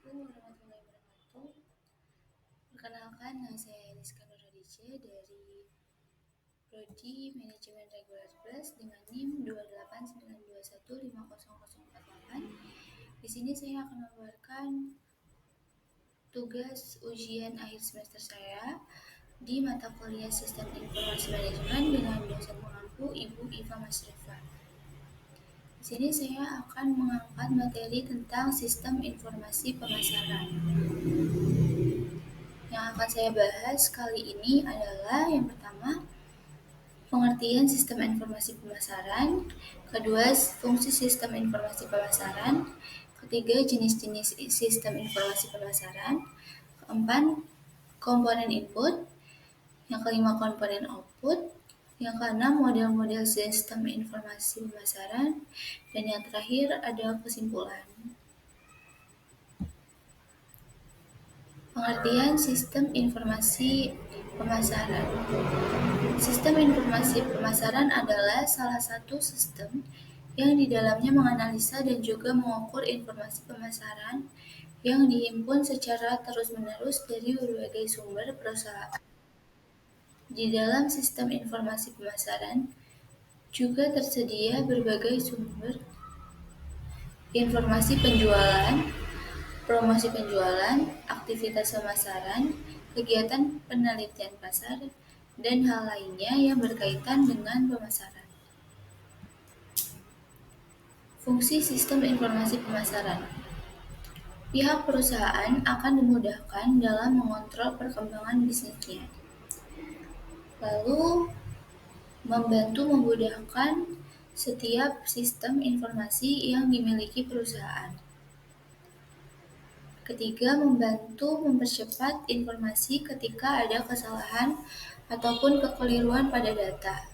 warahmatullahi wabarakatuh. Perkenalkan, nama saya Eliska Nurhadice dari Prodi Manajemen Regular Plus dengan NIM 28921500048. Di sini saya akan membawakan tugas ujian akhir semester saya di mata kuliah Sistem Informasi Manajemen dengan dosen pengampu Ibu Iva Masrifa. Di sini saya akan mengangkat materi tentang sistem informasi pemasaran. Yang akan saya bahas kali ini adalah yang pertama, pengertian sistem informasi pemasaran, kedua, fungsi sistem informasi pemasaran, ketiga, jenis-jenis sistem informasi pemasaran, keempat, komponen input, yang kelima, komponen output, yang keenam, model-model sistem informasi pemasaran, dan yang terakhir ada kesimpulan. Pengertian sistem informasi pemasaran. Sistem informasi pemasaran adalah salah satu sistem yang di dalamnya menganalisa dan juga mengukur informasi pemasaran yang dihimpun secara terus-menerus dari berbagai sumber perusahaan. Di dalam sistem informasi pemasaran juga tersedia berbagai sumber informasi penjualan, promosi penjualan, aktivitas pemasaran, kegiatan penelitian pasar, dan hal lainnya yang berkaitan dengan pemasaran. Fungsi sistem informasi pemasaran. Pihak perusahaan akan dimudahkan dalam mengontrol perkembangan bisnisnya. Lalu, membantu memudahkan setiap sistem informasi yang dimiliki perusahaan. Ketiga, membantu mempercepat informasi ketika ada kesalahan ataupun kekeliruan pada data.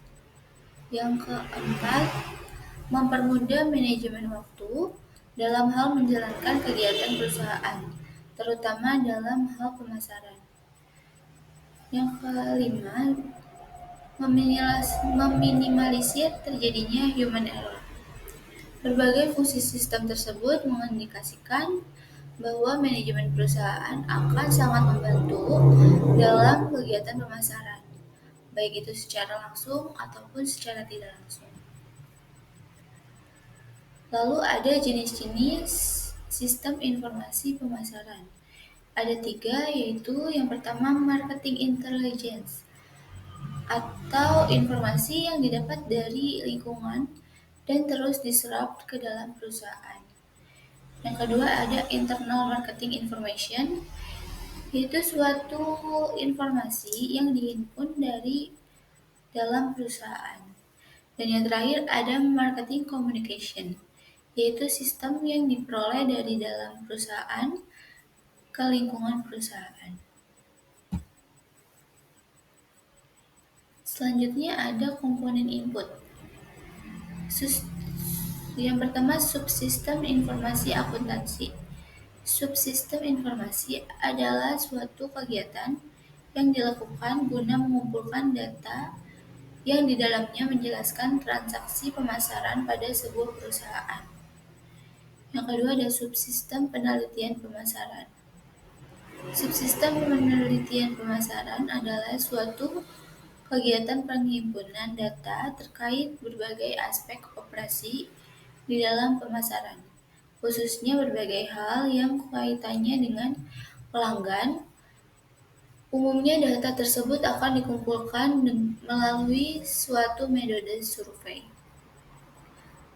Yang keempat, mempermudah manajemen waktu dalam hal menjalankan kegiatan perusahaan, terutama dalam hal pemasaran. Yang kelima, meminimalisir terjadinya human error. Berbagai fungsi sistem tersebut mengindikasikan bahwa manajemen perusahaan akan sangat membantu dalam kegiatan pemasaran, baik itu secara langsung ataupun secara tidak langsung. Lalu ada jenis-jenis sistem informasi pemasaran. Ada 3, yaitu yang pertama marketing intelligence, atau informasi yang didapat dari lingkungan dan terus diserap ke dalam perusahaan. Yang kedua ada internal marketing information, yaitu suatu informasi yang dihimpun dari dalam perusahaan. Dan yang terakhir ada marketing communication, yaitu sistem yang diperoleh dari dalam perusahaan ke lingkungan perusahaan. Selanjutnya ada komponen input. Yang pertama, subsistem informasi akuntansi. Subsistem informasi adalah suatu kegiatan yang dilakukan guna mengumpulkan data yang di dalamnya menjelaskan transaksi pemasaran pada sebuah perusahaan. Yang kedua ada subsistem penelitian pemasaran. Subsistem penelitian pemasaran adalah suatu kegiatan penghimpunan data terkait berbagai aspek operasi di dalam pemasaran, khususnya berbagai hal yang kaitannya dengan pelanggan. Umumnya data tersebut akan dikumpulkan melalui suatu metode survei.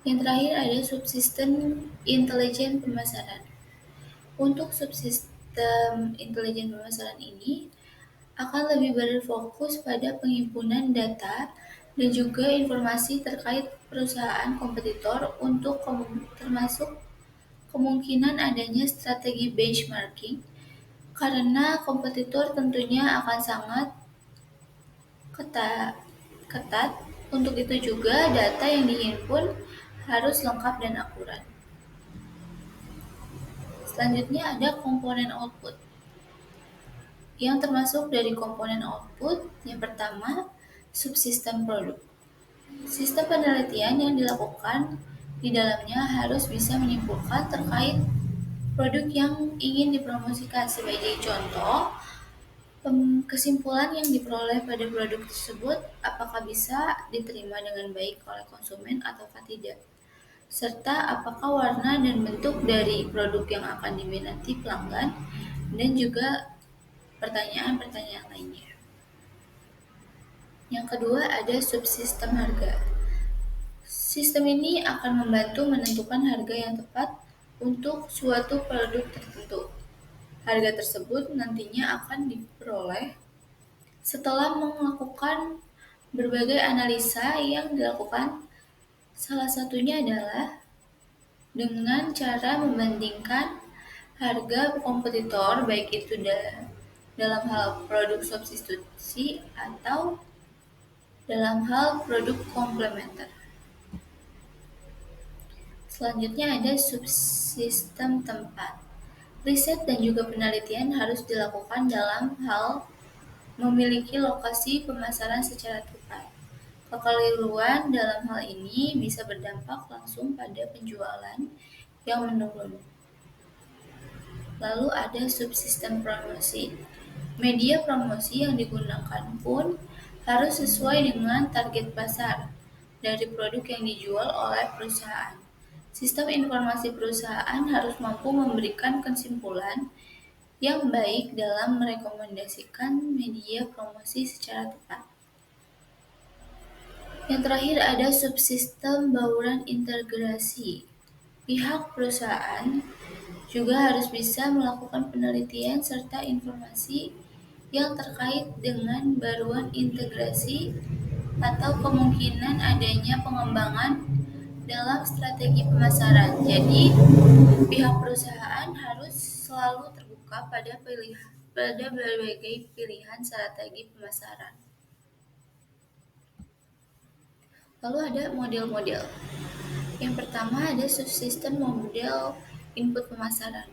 Yang terakhir ada subsistem intelijen pemasaran. Untuk subsistem intelijen pemasaran ini akan lebih berfokus pada penghimpunan data dan juga informasi terkait perusahaan kompetitor untuk termasuk kemungkinan adanya strategi benchmarking, karena kompetitor tentunya akan sangat ketat. Untuk itu juga data yang dihimpun harus lengkap dan akurat. Selanjutnya ada komponen output. Yang termasuk dari komponen output, yang pertama, subsistem produk. Sistem penelitian yang dilakukan di dalamnya harus bisa menyimpulkan terkait produk yang ingin dipromosikan. Sebagai contoh, kesimpulan yang diperoleh pada produk tersebut apakah bisa diterima dengan baik oleh konsumen ataukah tidak, serta apakah warna dan bentuk dari produk yang akan diminati pelanggan, dan juga pertanyaan-pertanyaan lainnya. Yang kedua ada subsistem harga. Sistem ini akan membantu menentukan harga yang tepat untuk suatu produk tertentu. Harga tersebut nantinya akan diperoleh setelah melakukan berbagai analisa yang dilakukan. Salah satunya adalah dengan cara membandingkan harga kompetitor, baik itu dalam hal produk substitusi atau dalam hal produk komplementer. Selanjutnya ada subsistem tempat. Riset dan juga penelitian harus dilakukan dalam hal memiliki lokasi pemasaran secara tepat. Kekeliruan dalam hal ini bisa berdampak langsung pada penjualan yang menurun. Lalu ada subsistem promosi. Media promosi yang digunakan pun harus sesuai dengan target pasar dari produk yang dijual oleh perusahaan. Sistem informasi perusahaan harus mampu memberikan kesimpulan yang baik dalam merekomendasikan media promosi secara tepat. Yang terakhir ada subsistem bauran integrasi. Pihak perusahaan juga harus bisa melakukan penelitian serta informasi yang terkait dengan bauran integrasi atau kemungkinan adanya pengembangan dalam strategi pemasaran. Jadi, pihak perusahaan harus selalu terbuka pada berbagai pilihan strategi pemasaran. Lalu ada model-model. Yang pertama ada subsistem model input pemasaran.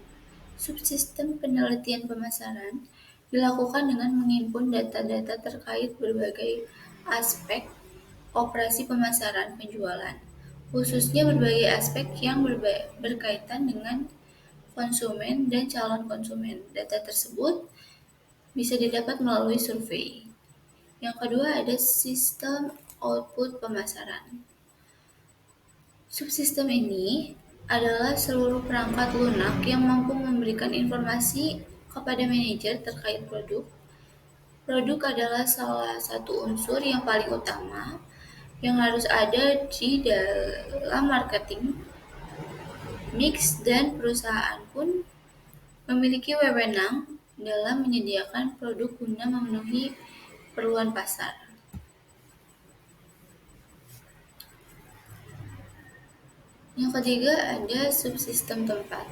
Subsistem penelitian pemasaran dilakukan dengan menghimpun data-data terkait berbagai aspek operasi pemasaran penjualan, khususnya berbagai aspek yang berkaitan dengan konsumen dan calon konsumen. Data tersebut bisa didapat melalui survei. Yang kedua ada sistem output pemasaran. Subsistem ini adalah seluruh perangkat lunak yang mampu memberikan informasi kepada manajer terkait produk. Produk adalah salah satu unsur yang paling utama yang harus ada di dalam marketing mix, dan perusahaan pun memiliki wewenang dalam menyediakan produk guna memenuhi keperluan pasar. Yang ketiga ada subsistem tempat.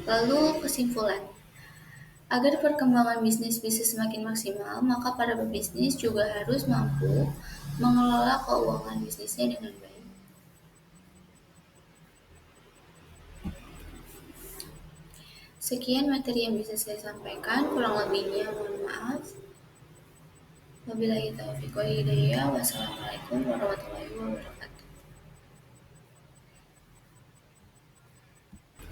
Lalu kesimpulan. Agar perkembangan bisnis bisa semakin maksimal, maka para pebisnis juga harus mampu mengelola keuangan bisnisnya dengan baik. Sekian materi yang bisa saya sampaikan, kurang lebihnya mohon maaf. Wabillahi taufiq wal hidayah. Wassalamualaikum warahmatullahi wabarakatuh.